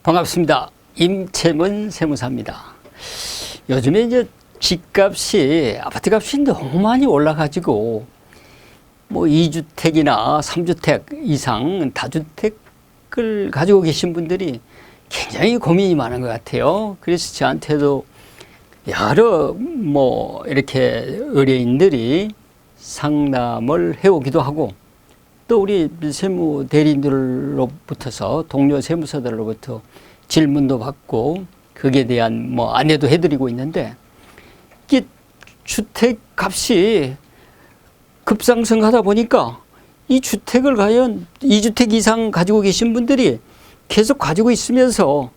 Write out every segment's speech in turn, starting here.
반갑습니다. 임채문 세무사입니다. 요즘에 이제 집값이, 아파트값이 너무 많이 올라가지고 뭐 2주택이나 3주택 이상 다주택을 가지고 계신 분들이 굉장히 고민이 많은 것 같아요. 그래서 저한테도 여러 뭐 이렇게 의뢰인들이 상담을 해오기도 하고, 또 우리 세무 대리인들로부터서 동료 세무사들로부터 질문도 받고 거기에 대한 뭐 안내도 해드리고 있는데, 이게 주택 값이 급상승하다 보니까 이 주택을 과연 2주택 이상 가지고 계신 분들이 계속 가지고 있으면서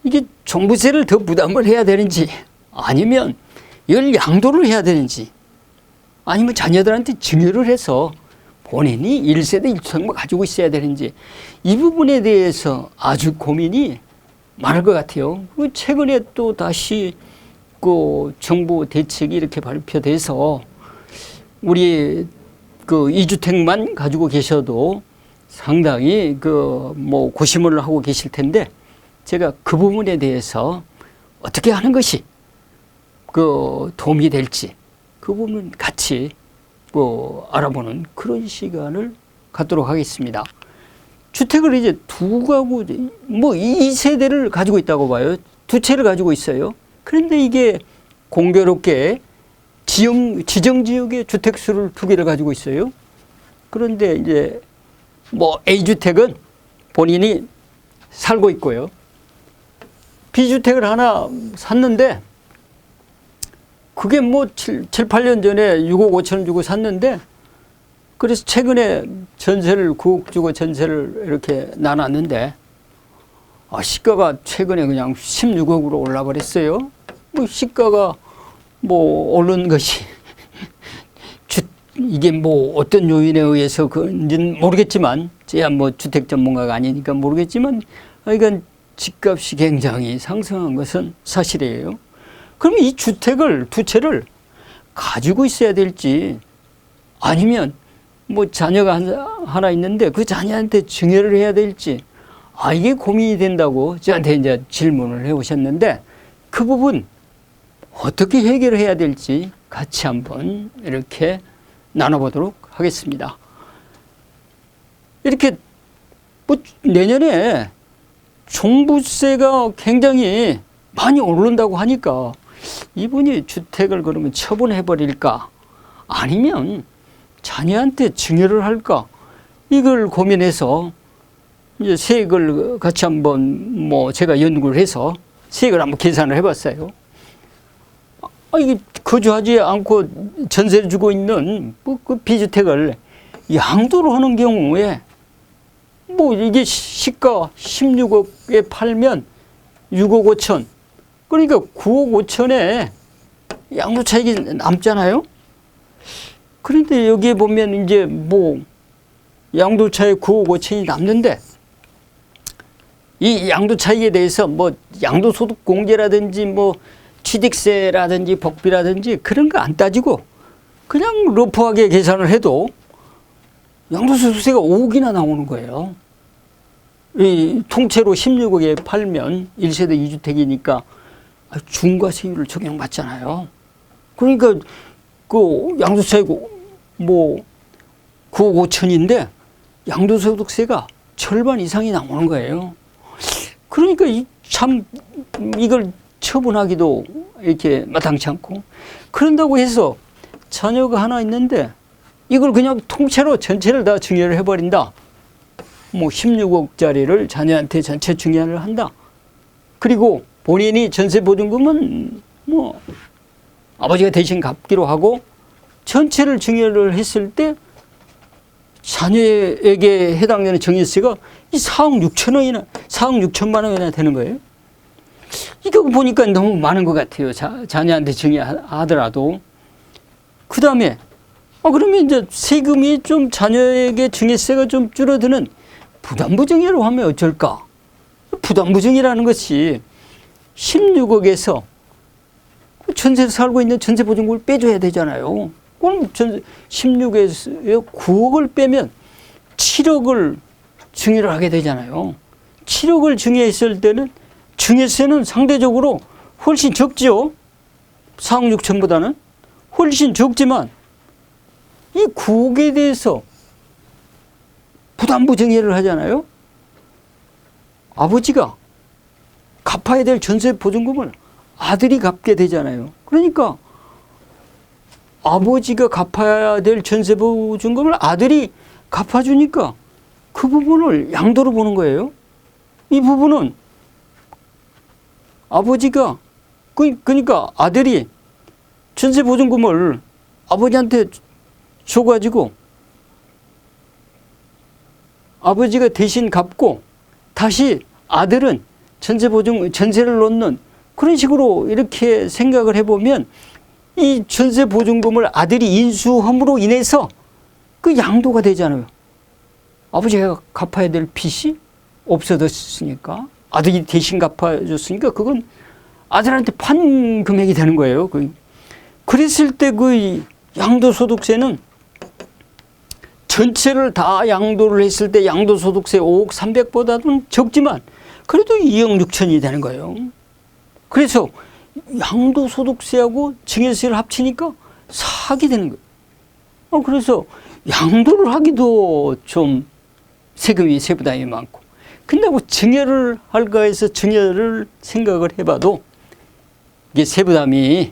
이게 종부세를 더 부담을 해야 되는지, 아니면 이걸 양도를 해야 되는지, 아니면 자녀들한테 증여를 해서 본인이 1세대 1주택만 가지고 있어야 되는지, 이 부분에 대해서 아주 고민이 많을 것 같아요. 최근에 또 다시 그 정부 대책이 이렇게 발표돼서 우리 그 2주택만 가지고 계셔도 상당히 그 뭐 고심을 하고 계실 텐데, 제가 그 부분에 대해서 어떻게 하는 것이 그 도움이 될지, 그 부분 같이 뭐 알아보는 그런 시간을 갖도록 하겠습니다. 주택을 이제 두 가구, 뭐 2세대를 가지고 있다고 봐요. 두 채를 가지고 있어요. 그런데 이게 공교롭게 지정지역의 주택수를 두 개를 가지고 있어요. 그런데 이제 뭐 A주택은 본인이 살고 있고요. B주택을 하나 샀는데, 그게 뭐 7, 8년 전에 6억 5천 주고 샀는데, 그래서 최근에 전세를 9억 주고 전세를 이렇게 나눴는데, 시가가 최근에 그냥 16억으로 올라버렸어요. 뭐 시가가 뭐 오른 것이 이게 뭐 어떤 요인에 의해서 그런지는 모르겠지만, 제가 뭐 주택 전문가가 아니니까 모르겠지만, 이건 집값이 굉장히 상승한 것은 사실이에요. 그럼 이 주택을 두 채를 가지고 있어야 될지, 아니면 뭐 자녀가 하나 있는데 그 자녀한테 증여를 해야 될지, 이게 고민이 된다고 저한테 이제 질문을 해 오셨는데, 그 부분 어떻게 해결을 해야 될지 같이 한번 이렇게 나눠보도록 하겠습니다. 이렇게 뭐 내년에 종부세가 굉장히 많이 오른다고 하니까 이분이 주택을 그러면 처분해버릴까, 아니면 자녀한테 증여를 할까, 이걸 고민해서 이제 세액을 같이 한번 뭐 제가 연구를 해서 세액을 한번 계산을 해봤어요. 이게 거주하지 않고 전세를 주고 있는 그 B주택을 양도를 하는 경우에 뭐 이게 시가 16억에 팔면 6억 5천, 그러니까 9억 5천에 양도 차익이 남잖아요. 그런데 여기에 보면 이제 뭐 양도 차익 9억 5천이 남는데, 이 양도 차익에 대해서 뭐 양도소득 공제라든지 뭐 취득세라든지 복비라든지 그런 거 안 따지고 그냥 러프하게 계산을 해도 양도소득세가 5억이나 나오는 거예요. 이 통째로 16억에 팔면 1세대 2주택이니까 중과세율을 적용받잖아요. 그러니까 그 양도차익 뭐 9억 5천인데 양도소득세가 절반 이상이 나오는 거예요. 그러니까 참 이걸 처분하기도 이렇게 마땅치 않고, 그런다고 해서 자녀가 하나 있는데 이걸 그냥 통째로 전체를 다 증여를 해버린다. 뭐 16억짜리를 자녀한테 전체 증여를 한다. 그리고 본인이 전세보증금은 뭐 아버지가 대신 갚기로 하고, 전체를 증여를 했을 때 자녀에게 해당되는 증여세가 이 4억 6천 원이나 4억 6천만 원이나 되는 거예요. 이거 보니까 너무 많은 것 같아요. 자녀한테 증여하더라도. 그 다음에 그러면 이제 세금이 좀 자녀에게 증여세가 좀 줄어드는 부담부 증여로 하면 어쩔까? 부담부 증여라는 것이 16억에서 전세 살고 있는 전세보증금을 빼줘야 되잖아요. 그럼 16에서 9억을 빼면 7억을 증여를 하게 되잖아요. 7억을 증여했을 때는 증여세는 상대적으로 훨씬 적죠. 4억 6천보다는 훨씬 적지만 이 9억에 대해서 부담부 증여를 하잖아요. 아버지가 갚아야 될 전세 보증금을 아들이 갚게 되잖아요. 그러니까 아버지가 갚아야 될 전세 보증금을 아들이 갚아주니까 그 부분을 양도로 보는 거예요. 이 부분은 아버지가 그러니까 아들이 전세 보증금을 아버지한테 줘가지고 아버지가 대신 갚고 다시 아들은 전세를 놓는 그런 식으로 이렇게 생각을 해보면 이 전세 보증금을 아들이 인수함으로 인해서 그 양도가 되잖아요. 아버지가 갚아야 될 빚이 없어졌으니까 아들이 대신 갚아줬으니까 그건 아들한테 판 금액이 되는 거예요. 그랬을 때 그 양도소득세는 전체를 다 양도를 했을 때 양도소득세 5억 300보다는 적지만 그래도 2억 6천이 되는 거예요. 그래서 양도소득세하고 증여세를 합치니까 4억이 되는 거예요. 그래서 양도를 하기도 좀 세부담이 많고 근데 뭐 증여를 할까 해서 증여를 생각을 해봐도 이게 세부담이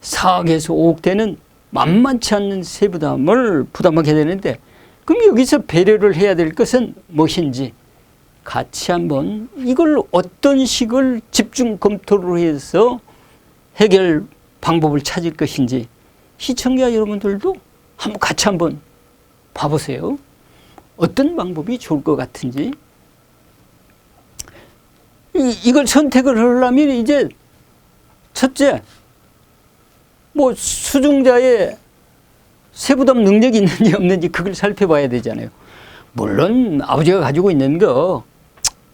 4억에서 5억 되는 만만치 않는 세부담을 부담하게 되는데 그럼 여기서 배려를 해야 될 것은 무엇인지 같이 한번 이걸 어떤 식을 집중 검토를 해서 해결 방법을 찾을 것인지 시청자 여러분들도 같이 한번 봐보세요. 어떤 방법이 좋을 것 같은지. 이걸 선택을 하려면 이제 첫째, 뭐 수중자의 세부담 능력이 있는지 없는지 그걸 살펴봐야 되잖아요. 물론 아버지가 가지고 있는 거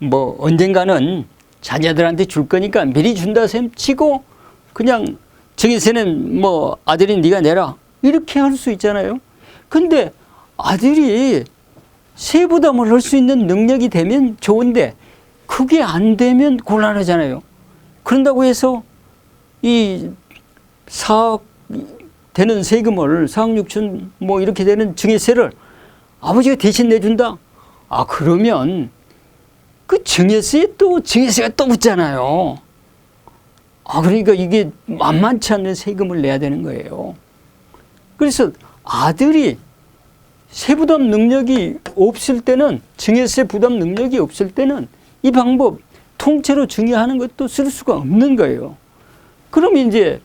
뭐 언젠가는 자녀들한테 줄 거니까 미리 준다 셈 치고 그냥 증여세는 뭐 아들이 네가 내라 이렇게 할 수 있잖아요. 근데 아들이 세부담을 할 수 있는 능력이 되면 좋은데 그게 안 되면 곤란하잖아요. 그런다고 해서 이 4억 되는 세금을 4억 6천 뭐 이렇게 되는 증여세를 아버지가 대신 내준다? 그러면 그 증여세가 또 붙잖아요. 그러니까 이게 만만치 않는 세금을 내야 되는 거예요. 그래서 아들이 세부담 능력이 없을 때는 증여세 부담 능력이 없을 때는 이 방법 통째로 증여하는 것도 쓸 수가 없는 거예요. 그럼 이제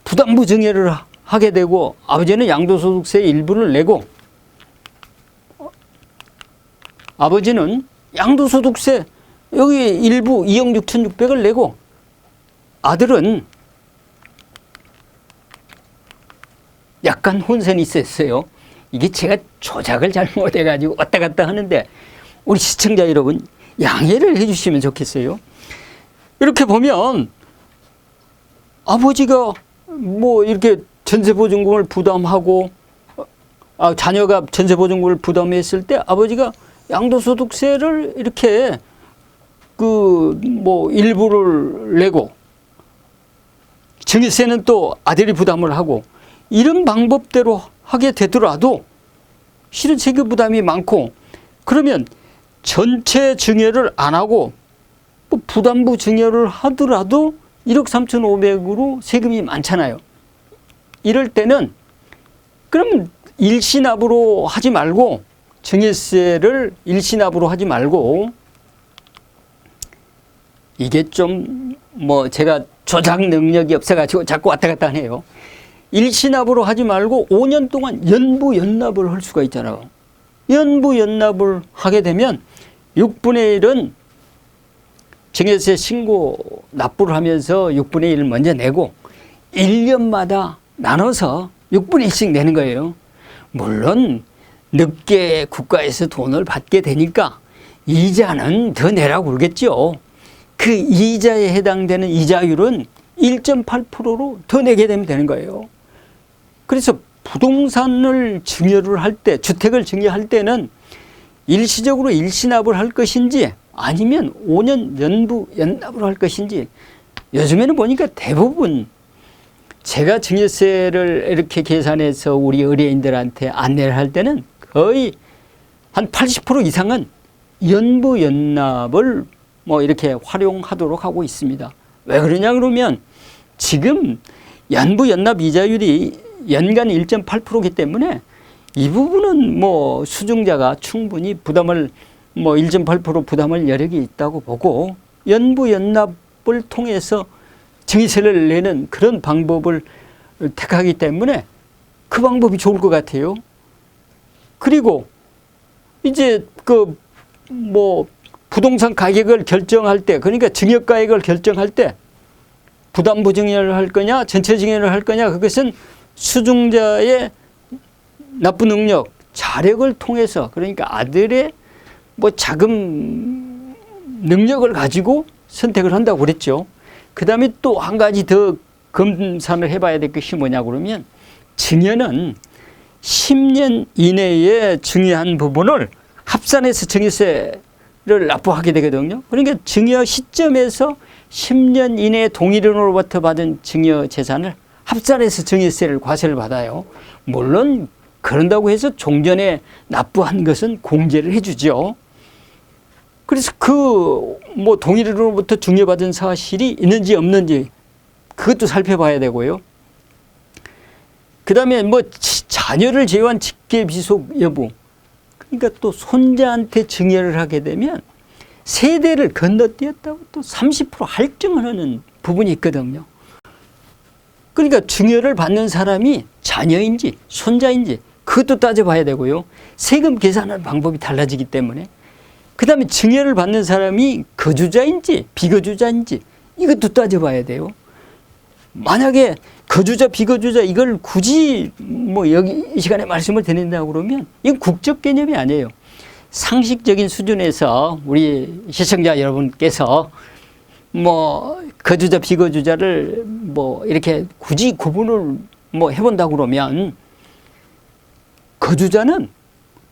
부담부 증여를 하게 되고 아버지는 양도소득세 일부를 내고 아버지는 양도소득세 여기 일부 2억 6,600을 내고 아들은 약간 혼선이 있었어요. 이게 제가 조작을 잘못해가지고 왔다 갔다 하는데 우리 시청자 여러분 양해를 해주시면 좋겠어요. 이렇게 보면 아버지가 뭐 이렇게 전세보증금을 부담하고 자녀가 전세보증금을 부담했을 때 아버지가 양도소득세를 이렇게 그 뭐 일부를 내고 증여세는 또 아들이 부담을 하고 이런 방법대로 하게 되더라도 실은 세금 부담이 많고 그러면 전체 증여를 안 하고 뭐 부담부 증여를 하더라도 1억 3,500으로 세금이 많잖아요. 이럴 때는 그럼 일시납으로 하지 말고 증여세를 일시납으로 하지 말고 이게 좀 뭐 제가 조작 능력이 없어가지고 자꾸 왔다 갔다 하네요. 일시납으로 하지 말고 5년 동안 연부 연납을 할 수가 있잖아요. 연부 연납을 하게 되면 6분의 1은 증여세 신고 납부를 하면서 6분의 1을 먼저 내고 1년마다 나눠서 6분의 1씩 내는 거예요. 물론 늦게 국가에서 돈을 받게 되니까 이자는 더 내라고 그러겠죠. 그 이자에 해당되는 이자율은 1.8%로 더 내게 되는 거예요. 그래서 부동산을 증여를 할 때, 주택을 증여할 때는 일시적으로 일시납을 할 것인지 아니면 5년 연부 연납으로 할 것인지, 요즘에는 보니까 대부분 제가 증여세를 이렇게 계산해서 우리 의뢰인들한테 안내를 할 때는 거의 한 80% 이상은 연부 연납을 뭐 이렇게 활용하도록 하고 있습니다. 왜 그러냐 그러면 지금 연부 연납 이자율이 연간 1.8%이기 때문에 이 부분은 뭐 수증자가 충분히 부담을 뭐 1.8% 부담할 여력이 있다고 보고, 연부 연납을 통해서 증여세를 내는 그런 방법을 택하기 때문에 그 방법이 좋을 것 같아요. 그리고 이제 그 뭐 부동산 가격을 결정할 때, 그러니까 증여가액을 결정할 때 부담부 증여를 할 거냐 전체 증여를 할 거냐, 그것은 수증자의 납부 능력, 자력을 통해서, 그러니까 아들의 뭐 자금 능력을 가지고 선택을 한다고 그랬죠. 그 다음에 또 한 가지 더 검산을 해봐야 될 것이 뭐냐 그러면, 증여는 10년 이내에 증여한 부분을 합산해서 증여세를 납부하게 되거든요. 그러니까 증여 시점에서 10년 이내에 동일인으로부터 받은 증여 재산을 합산해서 증여세를 과세를 받아요. 물론 그런다고 해서 종전에 납부한 것은 공제를 해주죠. 그래서 그 뭐 동일인으로부터 증여받은 사실이 있는지 없는지 그것도 살펴봐야 되고요. 그 다음에 뭐 자녀를 제외한 직계 비속 여부, 그러니까 또 손자한테 증여를 하게 되면 세대를 건너뛰었다고 또 30% 할증을 하는 부분이 있거든요. 그러니까 증여를 받는 사람이 자녀인지 손자인지 그것도 따져봐야 되고요. 세금 계산하는 방법이 달라지기 때문에, 그 다음에 증여를 받는 사람이 거주자인지 비거주자인지 이것도 따져봐야 돼요. 만약에 거주자 비거주자 이걸 굳이 뭐 여기 이 시간에 말씀을 드린다고 그러면 이건 국적 개념이 아니에요. 상식적인 수준에서 우리 시청자 여러분께서 뭐 거주자 비거주자를 뭐 이렇게 굳이 구분을 뭐 해본다고 그러면, 거주자는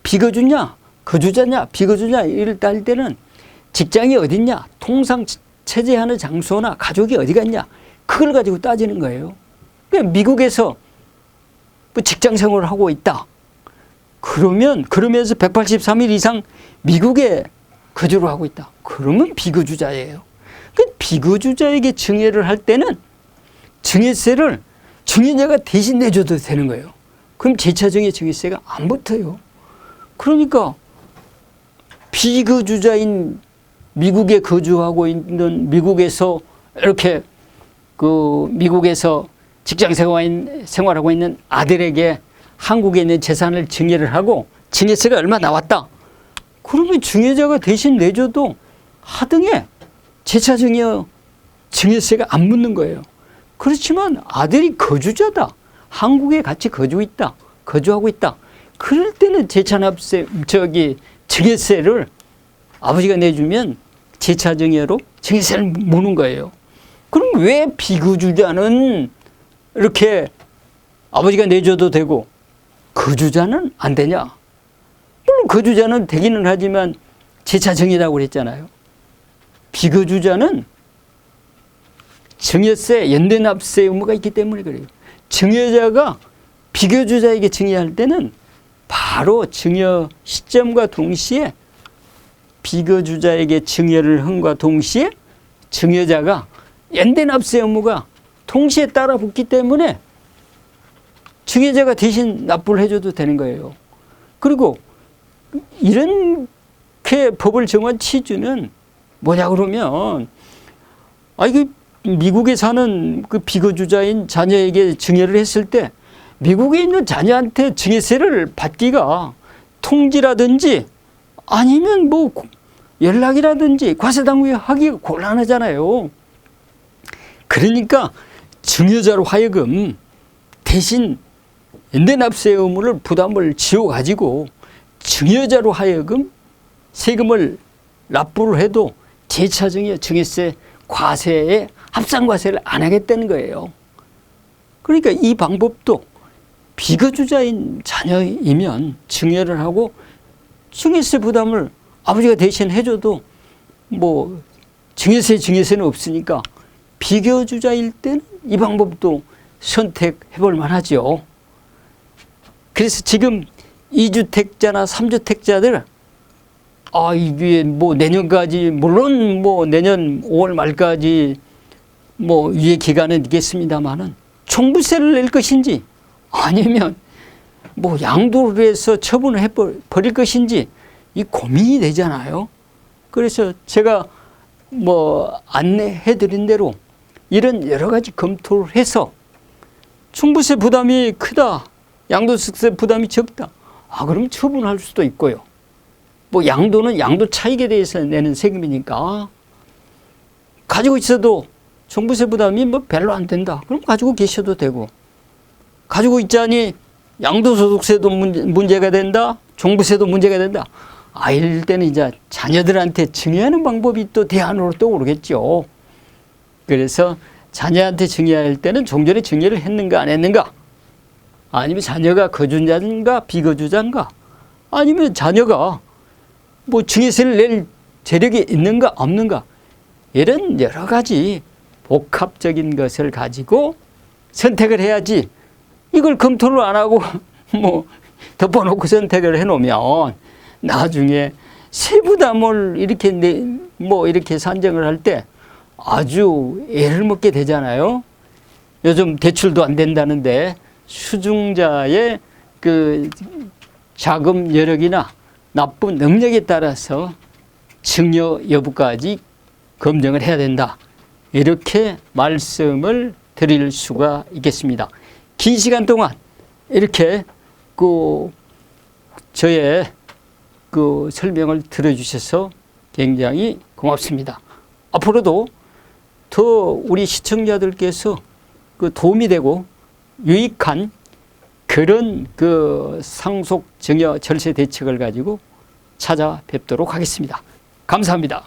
비거주냐 거주자냐 비거주냐 이를 따질 때는 직장이 어딨냐, 통상 체제하는 장소나 가족이 어디가 있냐, 그걸 가지고 따지는 거예요. 그러니까 미국에서 뭐 직장 생활을 하고 있다 그러면서 183일 이상 미국에 거주를 하고 있다 그러면 비거주자예요. 그 비거주자에게 증여를 할 때는 증여세를 증여자가 대신 내줘도 되는 거예요. 그럼 재차증여 증여세가 안 붙어요. 그러니까 비거주자인 미국에 거주하고 있는, 미국에서 이렇게 그 미국에서 직장 생활하고 있는 아들에게 한국에 있는 재산을 증여를 하고 증여세가 얼마 나왔다 그러면 증여자가 대신 내줘도 하등에 재차증여 증여세가 안 붙는 거예요. 그렇지만 아들이 거주자다, 한국에 같이 거주하고 있다 그럴 때는 재차납세 증여세를 아버지가 내주면 재차증여로 증여세를 무는 거예요. 그럼 왜 비거주자는 이렇게 아버지가 내줘도 되고 거주자는 안 되냐? 물론 거주자는 되기는 하지만 재차증여라고 그랬잖아요. 비거주자는 증여세, 연대납세 의무가 있기 때문에 그래요. 증여자가 비거주자에게 증여할 때는 바로 증여 시점과 동시에 비거주자에게 증여를 함과 동시에 증여자가 연대납세 의무가 동시에 따라 붙기 때문에 증여자가 대신 납부를 해줘도 되는 거예요. 그리고 이렇게 법을 정한 취지는 뭐냐 그러면, 이게 미국에 사는 그 비거주자인 자녀에게 증여를 했을 때 미국에 있는 자녀한테 증여세를 받기가 통지라든지 아니면 뭐 연락이라든지 과세당국에 하기가 곤란하잖아요. 그러니까 증여자로 하여금 대신 연대납세 의무를 부담을 지어가지고 증여자로 하여금 세금을 납부를 해도 재차증여 증여세 과세에 합산과세를 안 하겠다는 거예요. 그러니까 이 방법도 비거주자인 자녀이면 증여를 하고 증여세 부담을 아버지가 대신 해줘도 뭐 증여세는 없으니까 비교주자일 때는 이 방법도 선택해 볼 만하죠. 그래서 지금 2주택자나 3주택자들 이게 뭐 내년까지, 물론 뭐 내년 5월 말까지 뭐 유예 기간은 있겠습니다만은 종부세를 낼 것인지 아니면 뭐 양도를 해서 처분을 해 버릴 것인지 이 고민이 되잖아요. 그래서 제가 뭐 안내해 드린 대로 이런 여러 가지 검토를 해서 종부세 부담이 크다, 양도세 부담이 적다. 그럼 처분할 수도 있고요. 뭐 양도는 양도 차익에 대해서 내는 세금이니까 가지고 있어도 종부세 부담이 뭐 별로 안 된다. 그럼 가지고 계셔도 되고, 가지고 있자니 양도소득세도 문제가 된다, 종부세도 문제가 된다. 이럴 때는 이제 자녀들한테 증여하는 방법이 또 대안으로 떠오르겠죠. 그래서 자녀한테 증여할 때는 종전에 증여를 했는가 안 했는가, 아니면 자녀가 거주자인가 비거주자인가, 아니면 자녀가 뭐 증여세를 낼 재력이 있는가 없는가, 이런 여러 가지 복합적인 것을 가지고 선택을 해야지, 이걸 검토를 안 하고 뭐 덮어놓고 선택을 해놓으면 나중에 세부담을 이렇게 뭐 이렇게 산정을 할 때 아주 애를 먹게 되잖아요. 요즘 대출도 안 된다는데 수중자의 그 자금 여력이나 납부 능력에 따라서 증여 여부까지 검증을 해야 된다, 이렇게 말씀을 드릴 수가 있겠습니다. 긴 시간 동안 이렇게 저의 설명을 들어주셔서 굉장히 고맙습니다. 앞으로도 더 우리 시청자들께서 도움이 되고 유익한 그런 상속 증여 절세 대책을 가지고 찾아뵙도록 하겠습니다. 감사합니다.